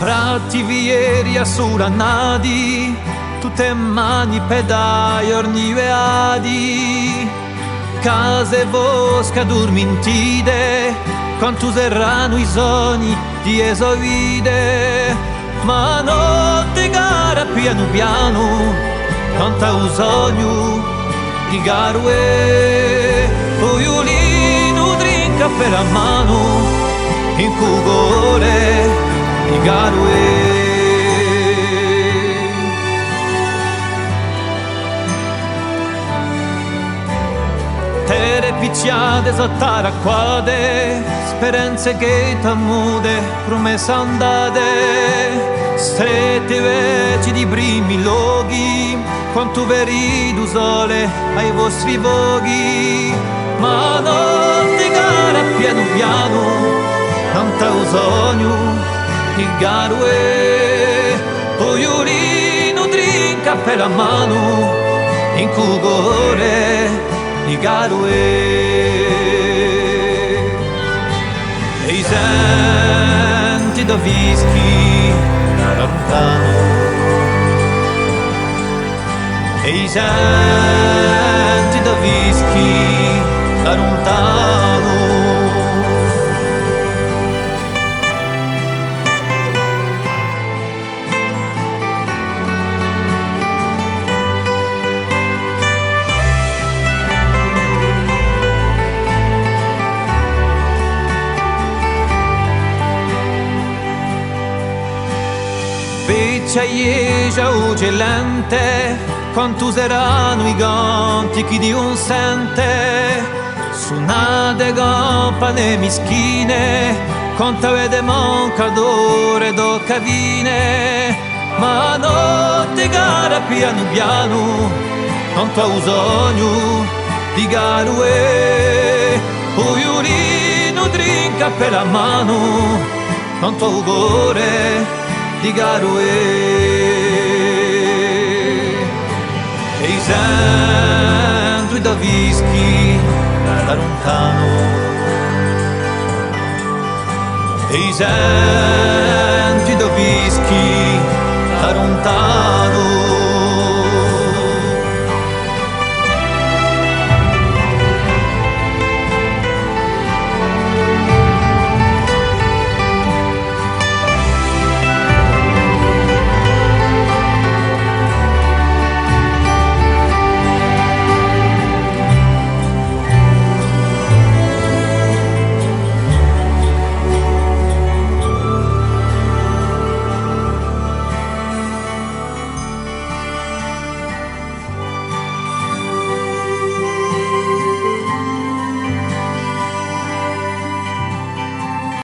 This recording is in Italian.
Prati vieri a suranadi, tutte mani pedai orniveadi, case bosca dormintide, quanto useranno i sogni di esovide. Ma notte gara piano piano, quanta un sogno di garue, Poiolino drinca per la mano, in cugore di garue. Tere picciate sott'ara quade, speranze che t'ammude, promesse andate, strette veci di primi luoghi, quanto verido sole ai vostri voghi. Ma notte gara piano piano, tanta sogno di garue, Poiolino drinca per la mano, in cugore di garue. E i senti da whisky da lontano, e i senti da whisky da lontano. Vecchia ugelente, quanto useranno i ganti chi di un sente, suonate campane mischine, quanta vede manca d'ore do cavine. Ma notte gara piano piano, quanto ha sogno di garue, Poiolino drinca per la mano, quanto ha cuore di garue. E i senti da whisky da lontano, e i senti da whisky da lontano.